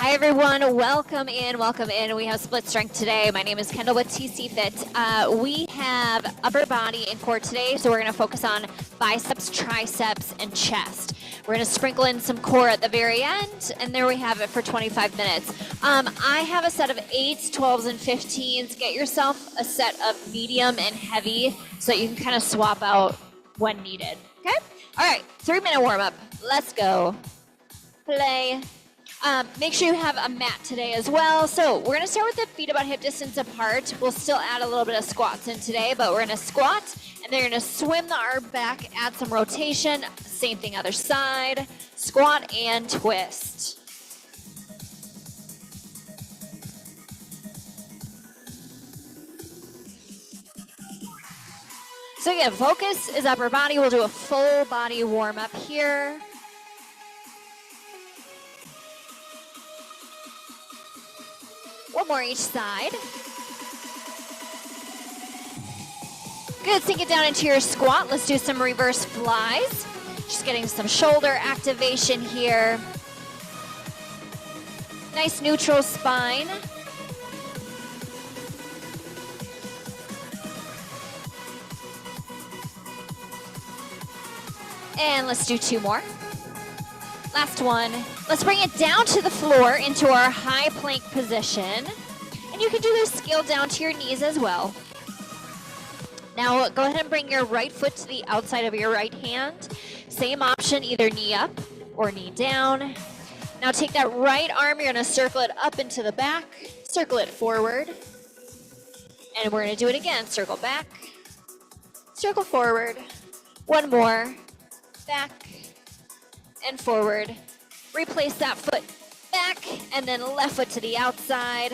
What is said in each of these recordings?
Hi everyone, welcome in. We have split strength today. My name is Kendall with TC Fit. We have upper body and core today, so we're going to focus on biceps, triceps, and chest. We're going to sprinkle in some core at the very end, and there we have it for 25 minutes. I have a set of 8s, 12s, and 15s. Get yourself a set of medium and heavy so that you can kind of swap out when needed. Okay? All right, 3-minute warm-up. Let's go. Play. Make sure you have a mat today as well. So we're going to start with the feet about hip distance apart. We'll still add a little bit of squats in today, but we're going to squat, and then you're going to swim the arm back, add some rotation. Same thing other side. Squat and twist. So again, focus is upper body. We'll do a full body warm up here. One more each side. Good, sink it down into your squat. Let's do some reverse flies. Just getting some shoulder activation here. Nice neutral spine. And let's do 2 more. Last one. Let's bring it down to the floor into our high plank position. And you can do this scale down to your knees as well. Now go ahead and bring your right foot to the outside of your right hand. Same option, either knee up or knee down. Now take that right arm, you're gonna circle it up into the back, circle it forward. And we're gonna do it again. Circle back, circle forward. One more, back, and forward. Replace that foot back, and then left foot to the outside.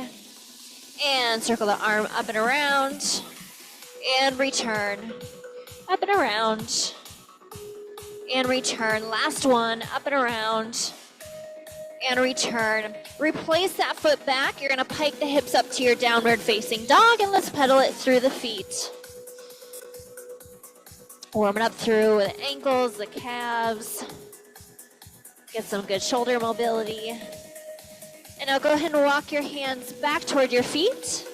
And circle the arm up and around. And return. Up and around. And return. Last one, up and around. And return. Replace that foot back. You're gonna pike the hips up to your downward facing dog, and let's pedal it through the feet. Warming up through the ankles, the calves. Get some good shoulder mobility. And now go ahead and walk your hands back toward your feet.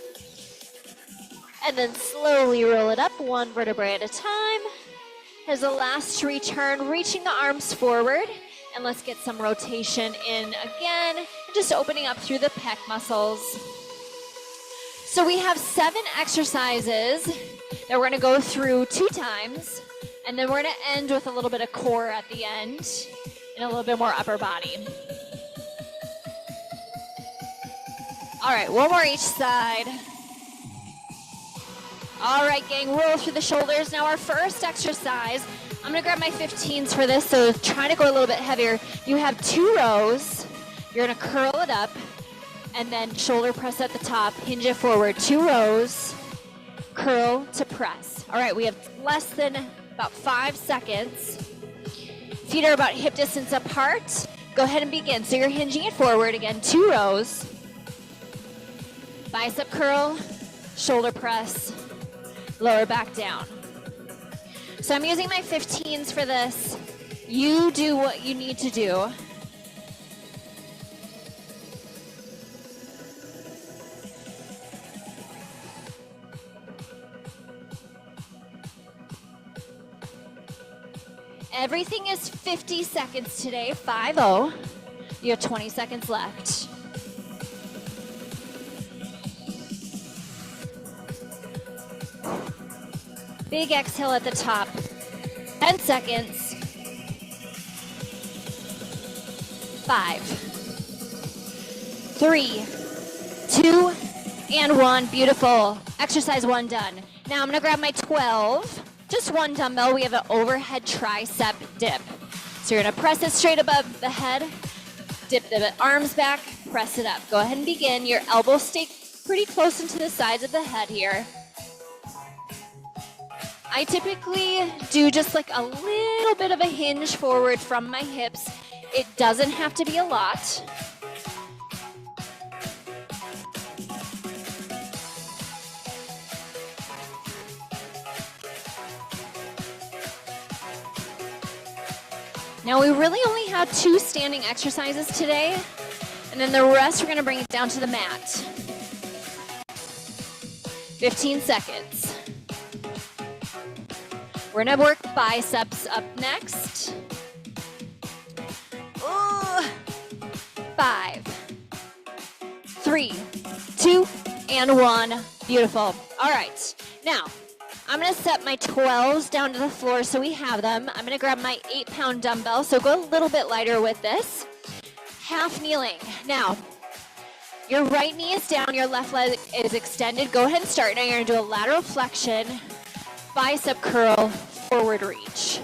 And then slowly roll it up, one vertebrae at a time. Here's the last return, reaching the arms forward. And let's get some rotation in again. And just opening up through the pec muscles. So we have 7 exercises that we're gonna go through 2 times. And then we're gonna end with a little bit of core at the end. And a little bit more upper body. All right, one more each side. All right, gang, roll through the shoulders. Now our first exercise, I'm gonna grab my 15s for this, so try to go a little bit heavier. You have 2 rows. You're gonna curl it up, and then shoulder press at the top, hinge it forward. 2 rows, curl to press. All right, we have less than about 5 seconds. Feet are about hip distance apart. Go ahead and begin. So you're hinging it forward. Again, 2 rows. Bicep curl, shoulder press, lower back down. So I'm using my 15s for this. You do what you need to do. Everything is 50 seconds today, 5-0. You have 20 seconds left. Big exhale at the top. 10 seconds. 5, 3, 2, and 1. Beautiful. Exercise 1 done. Now I'm gonna grab my 12. Just 1 dumbbell. We have an overhead tricep dip. So you're gonna press it straight above the head, dip the arms back, press it up. Go ahead and begin. Your elbows stay pretty close into the sides of the head here. I typically do just like a little bit of a hinge forward from my hips. It doesn't have to be a lot. Now we really only have 2 standing exercises today. And then the rest, we're gonna bring it down to the mat. 15 seconds. We're gonna work biceps up next. Ooh. 5, 3, 2, and 1. Beautiful. All right, now I'm gonna set my 12s down to the floor so we have them. I'm gonna grab my 8-pound dumbbell, so go a little bit lighter with this. Half kneeling. Now, your right knee is down, your left leg is extended. Go ahead and start. Now you're gonna do a lateral flexion, bicep curl, forward reach.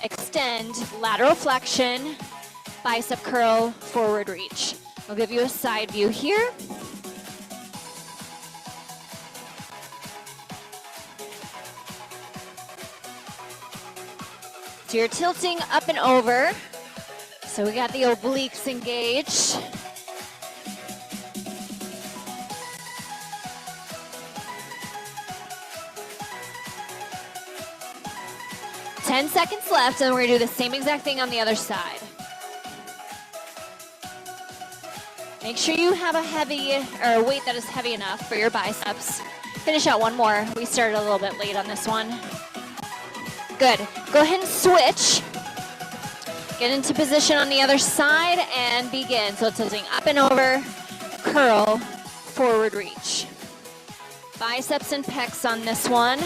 Extend, lateral flexion, bicep curl, forward reach. I'll give you a side view here. So you're tilting up and over. So we got the obliques engaged. Ten seconds left, and we're gonna do the same exact thing on the other side. Make sure you have a heavy, or a weight that is heavy enough for your biceps. Finish out one more. We started a little bit late on this one. Good. Go ahead and switch. Get into position on the other side and begin. So tilting up and over, curl, forward reach. Biceps and pecs on this one.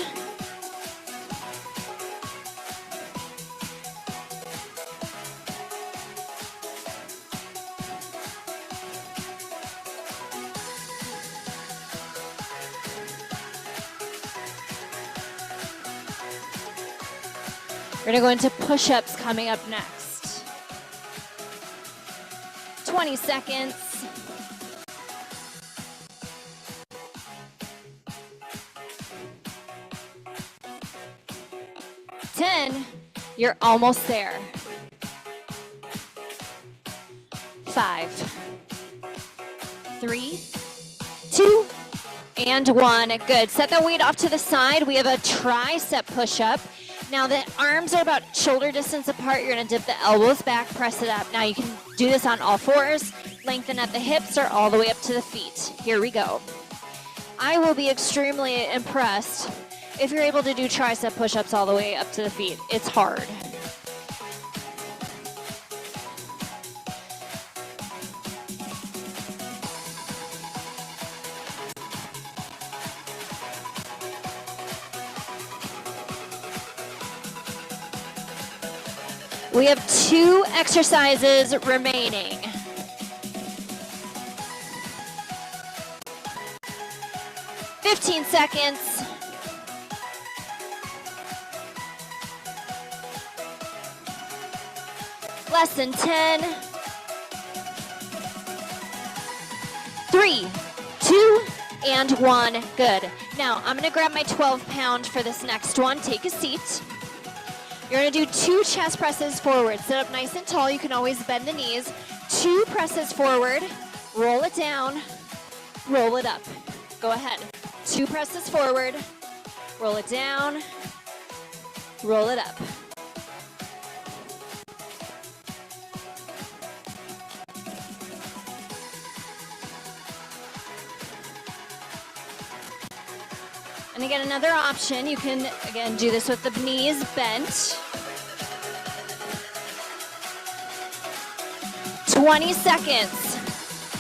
We're gonna go into push-ups coming up next. 20 seconds. 10, you're almost there. 5, 3, 2, and 1. Good. Set that weight off to the side. We have a tricep push-up. Now the arms are about shoulder distance apart. You're gonna dip the elbows back, press it up. Now you can do this on all fours, lengthen at the hips or all the way up to the feet. Here we go. I will be extremely impressed if you're able to do tricep push-ups all the way up to the feet. It's hard. We have 2 exercises remaining. Fifteen seconds. Less than 10. 3, 2, and 1. Good. Now, I'm going to grab my 12-pound for this next one. Take a seat. You're gonna do 2 chest presses forward. Sit up nice and tall. You can always bend the knees. 2 presses forward. Roll it down. Roll it up. Go ahead. 2 presses forward. Roll it down. Roll it up. And again, another option, you can, again, do this with the knees bent. 20 seconds.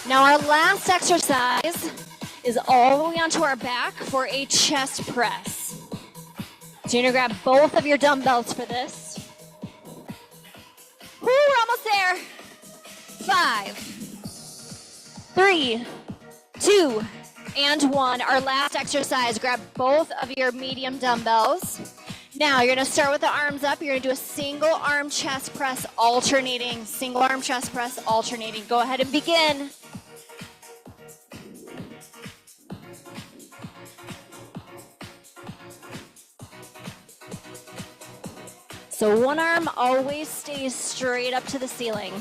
Now our last exercise is all the way onto our back for a chest press. So you're gonna grab both of your dumbbells for this. Woo, we're almost there. 5, 3, 2, and 1. Our last exercise, grab both of your medium dumbbells. Now you're gonna start with the arms up. You're gonna do a single arm chest press alternating. Single arm chest press alternating. Go ahead and begin. So one arm always stays straight up to the ceiling.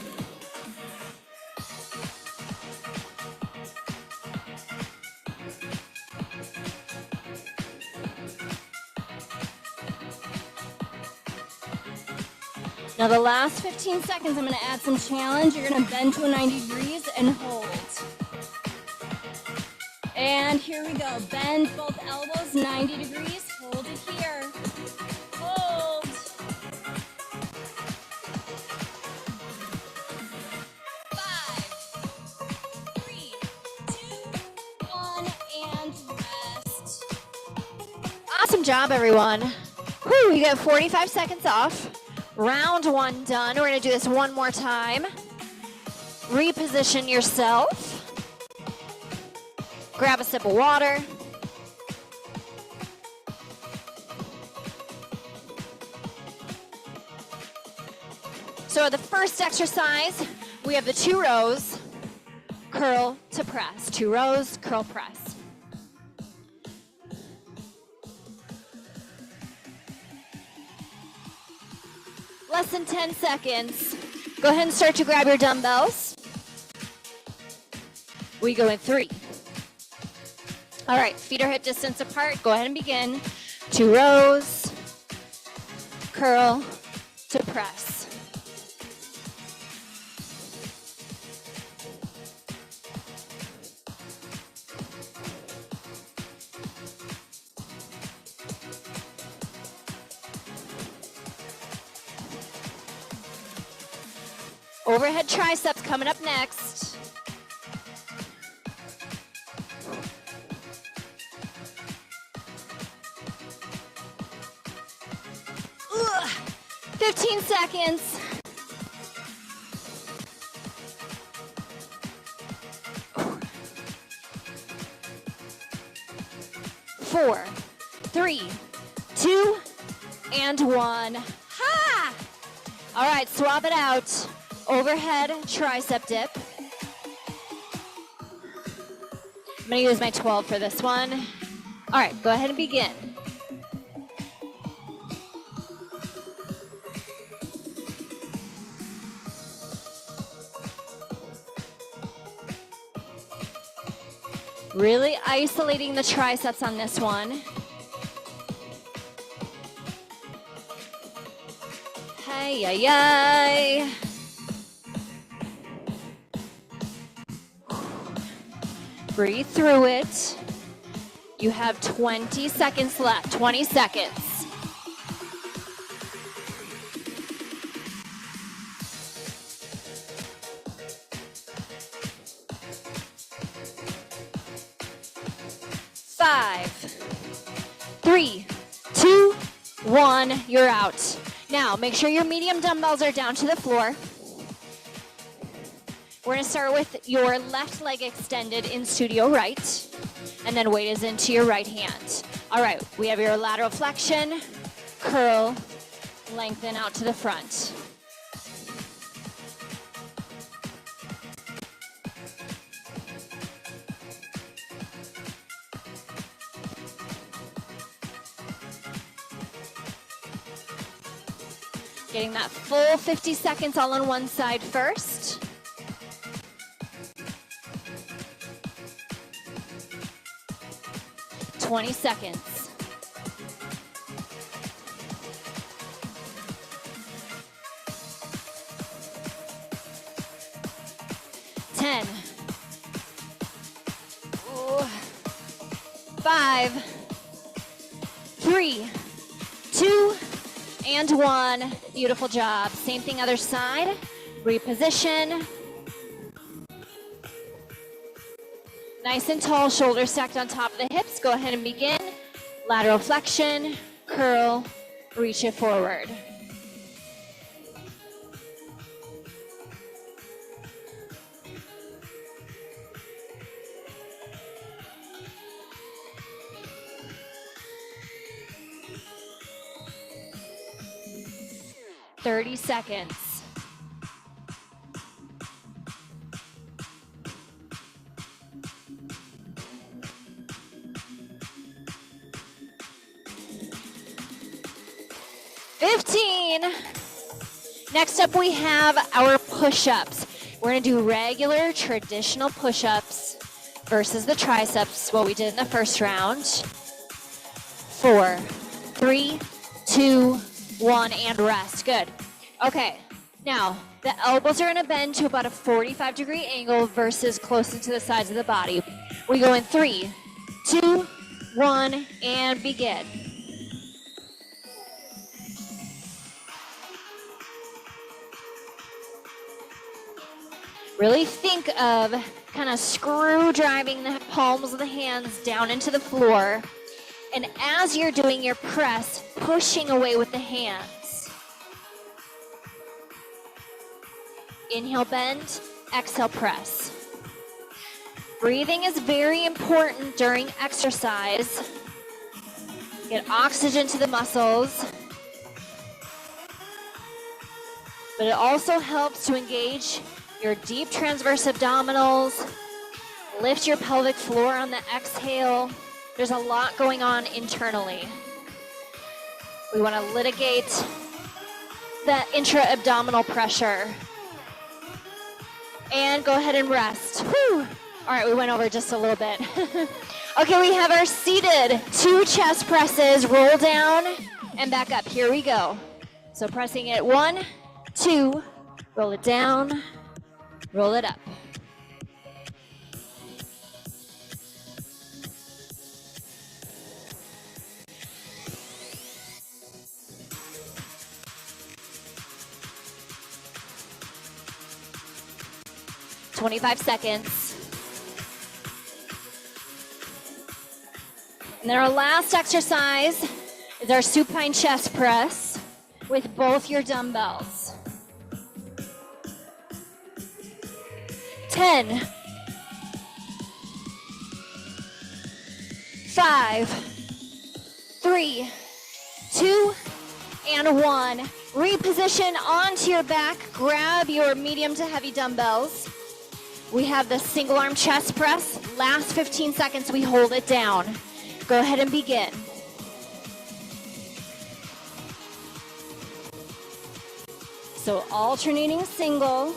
Now the last 15 seconds, I'm going to add some challenge. You're going to bend to a 90 degrees and hold. And here we go. Bend both elbows 90 degrees. Hold it here. Hold. 5, 3, 2, 1, and rest. Awesome job, everyone. Whew, you get 45 seconds off. Round 1 done. We're going to do this one more time. Reposition yourself. Grab a sip of water. So the first exercise, we have the 2 rows, curl to press. 2 rows, curl, press. Less than 10 seconds. Go ahead and start to grab your dumbbells. We go in 3. All right, feet are hip distance apart. Go ahead and begin. 2 rows, curl to press. Overhead triceps coming up next. Ugh. 15 seconds. Four, 3, 2, and 1. Ha! All right, swap it out. Overhead tricep dip. I'm going to use my 12 for this one. All right, go ahead and begin. Really isolating the triceps on this one. Hey, ay, ay. Breathe through it. You have 20 seconds left. 20 seconds. Five, 3, 2, 1. You're out. Now, make sure your medium dumbbells are down to the floor. We're going to start with your left leg extended in studio right, and then weight is into your right hand. All right, we have your lateral flexion, curl, lengthen out to the front. Getting that full 50 seconds all on one side first. Twenty seconds. Ten. Ooh. 5, 3, 2, and 1. Beautiful job. Same thing other side. Reposition. Nice and tall, shoulders stacked on top of the hips. Go ahead and begin. Lateral flexion, curl, reach it forward. Thirty seconds. Next up, we have our push-ups. We're going to do regular, traditional push-ups versus the triceps, what we did in the first round. 4, 3, 2, 1, and rest. Good. Okay, now the elbows are gonna bend to about a 45-degree angle versus closer to the sides of the body. We go in 3, 2, 1, and begin. Really think of kind of screw driving the palms of the hands down into the floor. And as you're doing your press, pushing away with the hands. Inhale, bend. Exhale, press. Breathing is very important during exercise. Get oxygen to the muscles. But it also helps to engage your deep transverse abdominals. Lift your pelvic floor on the exhale. There's a lot going on internally. We want to litigate the intra-abdominal pressure. And go ahead and rest. Whew. All right, we went over just a little bit. Okay, we have our seated 2 chest presses. Roll down and back up. Here we go. So pressing it 1, 2, roll it down, roll it up. "25 seconds. And then our last exercise is our supine chest press with both your dumbbells. 10, 5, 3, 2, and 1. Reposition onto your back. Grab your medium to heavy dumbbells. We have the single arm chest press. Last 15 seconds, we hold it down. Go ahead and begin. So alternating single.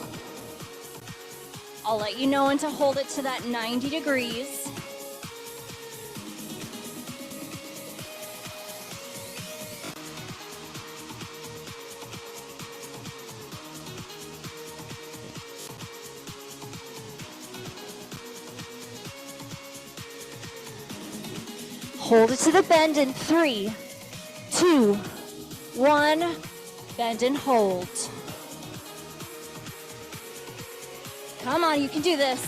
I'll let you know when to hold it to that 90 degrees. Hold it to the bend in 3, 2, 1. Bend and hold. Come on, you can do this.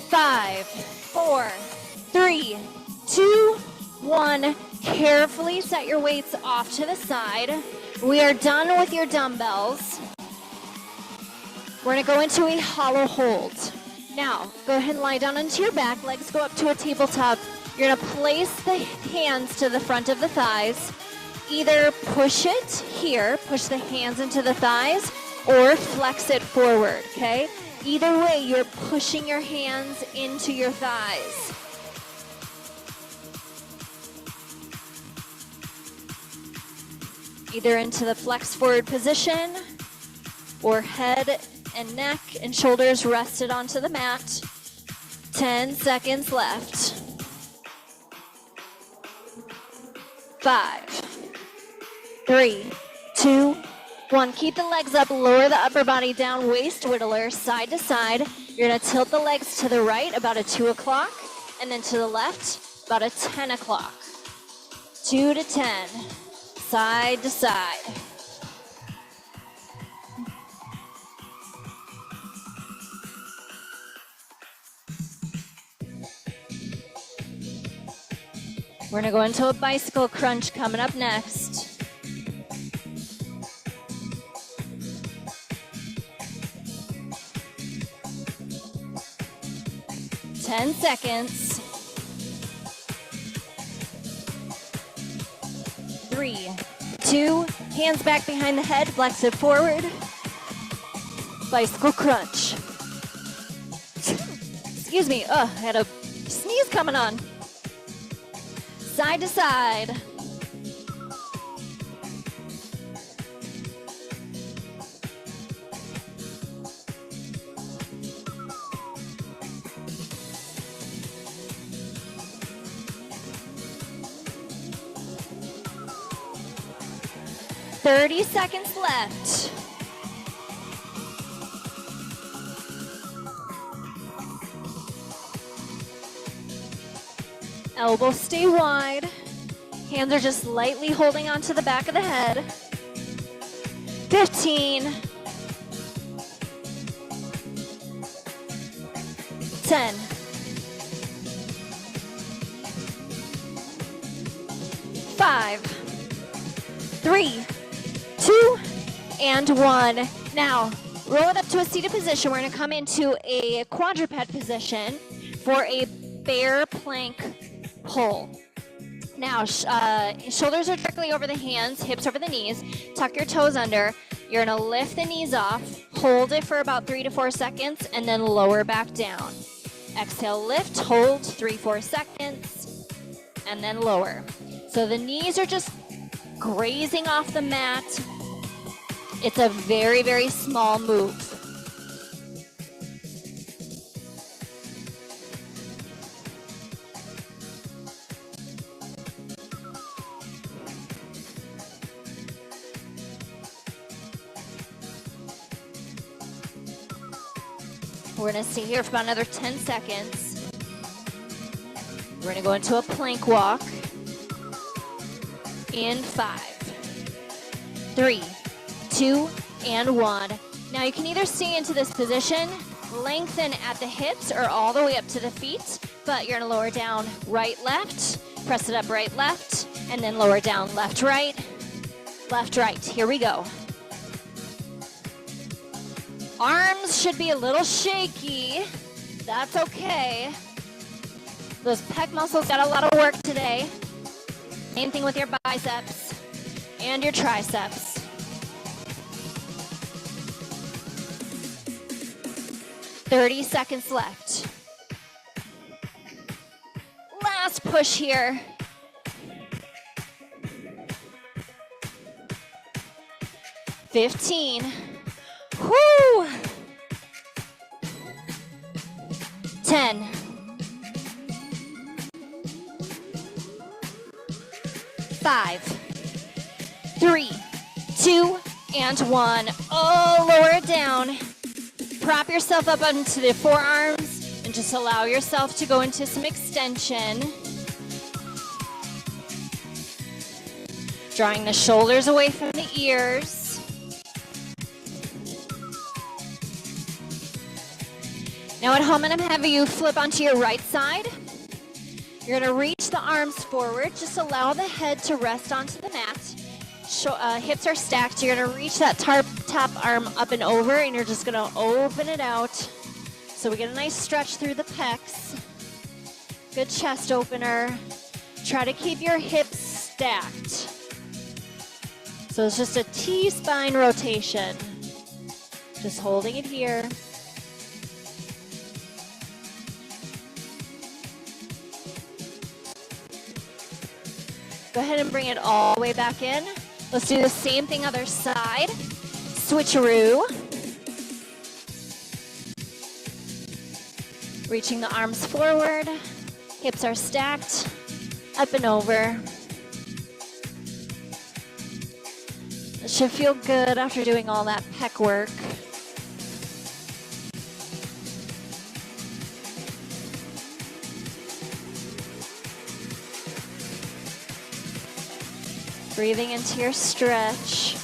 5, 4, 3, 2, 1. Carefully set your weights off to the side. We are done with your dumbbells. We're going to go into a hollow hold. Now, go ahead and lie down onto your back. Legs go up to a tabletop. You're going to place the hands to the front of the thighs. Either push it here, push the hands into the thighs, or flex it forward, okay? Either way, you're pushing your hands into your thighs. Either into the flex forward position, or head and neck and shoulders rested onto the mat. 10 seconds left. 5, 3, 2, 1. Keep the legs up, lower the upper body down, waist whittler, side to side. You're gonna tilt the legs to the right about a 2 o'clock, and then to the left about a 10 o'clock. 2 to 10, side to side. We're gonna go into a bicycle crunch coming up next. Ten seconds. 3, 2, hands back behind the head, flex it forward. Bicycle crunch. Excuse me, I had a sneeze coming on. Side to side. 30 seconds left. Elbows stay wide. Hands are just lightly holding onto the back of the head. 15. 10. 5, 3, 2, and 1. Now, roll it up to a seated position. We're going to come into a quadruped position for a bear plank pull. Now, shoulders are directly over the hands, hips over the knees. Tuck your toes under. You're going to lift the knees off, hold it for about 3 to 4 seconds, and then lower back down. Exhale, lift, hold 3-4 seconds, and then lower. So the knees are just grazing off the mat. It's a very, very small move. We're going to stay here for about another 10 seconds. We're going to go into a plank walk. In 5, 3, 2, and 1. Now you can either stay into this position, lengthen at the hips, or all the way up to the feet, but you're going to lower down right, left, press it up right, left, and then lower down left, right. Here we go. Arms should be a little shaky. That's okay. Those pec muscles got a lot of work today. Same thing with your biceps and your triceps. "30 seconds left. Last push here. 15. Whoo! 10. 5, 3, 2, and 1. Oh, lower it down. Prop yourself up onto the forearms and just allow yourself to go into some extension. Drawing the shoulders away from the ears. Now at home, I'm going to have you flip onto your right side. You're going to reach the arms forward. Just allow the head to rest onto the mat. Hips are stacked. You're going to reach that top arm up and over, and you're just going to open it out. So we get a nice stretch through the pecs. Good chest opener. Try to keep your hips stacked. So it's just a T-spine rotation. Just holding it here. Go ahead and bring it all the way back in. Let's do the same thing other side. Switcheroo. Reaching the arms forward. Hips are stacked. Up and over. It should feel good after doing all that pec work. Breathing into your stretch.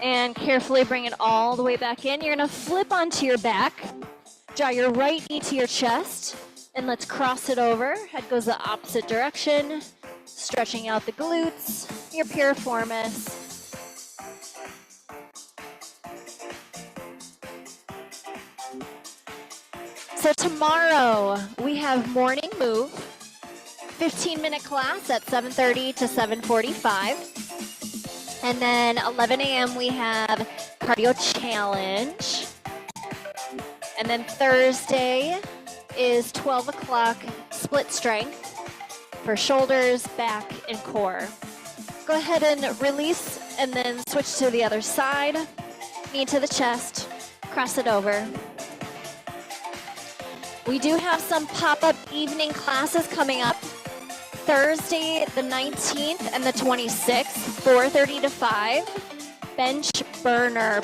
And carefully bring it all the way back in. You're going to flip onto your back. Draw your right knee to your chest. And let's cross it over. Head goes the opposite direction. Stretching out the glutes, your piriformis. So tomorrow we have morning move. 15-minute class at 7:30 to 7:45. And then 11 a.m. we have cardio challenge. And then Thursday is 12 o'clock split strength for shoulders, back, and core. Go ahead and release and then switch to the other side. Knee to the chest, cross it over. We do have some pop-up evening classes coming up Thursday, the 19th and the 26th, 4:30 to 5. Bench burner.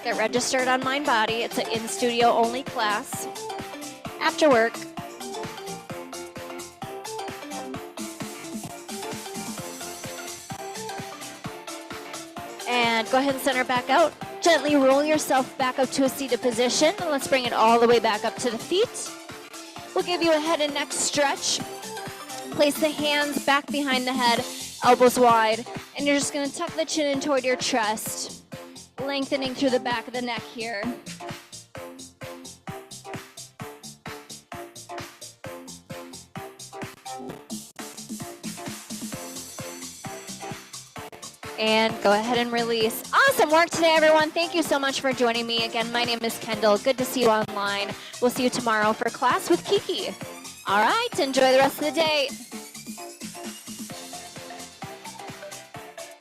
Get registered on MindBody. It's an in-studio only class. After work. And go ahead and center back out. Gently roll yourself back up to a seated position. And let's bring it all the way back up to the feet. We'll give you a head and neck stretch. Place the hands back behind the head, elbows wide. And you're just going to tuck the chin in toward your chest, lengthening through the back of the neck here. And go ahead and release. Awesome work today, everyone. Thank you so much for joining me. Again, my name is Kendall. Good to see you online. We'll see you tomorrow for class with Kiki. All right, enjoy the rest of the day.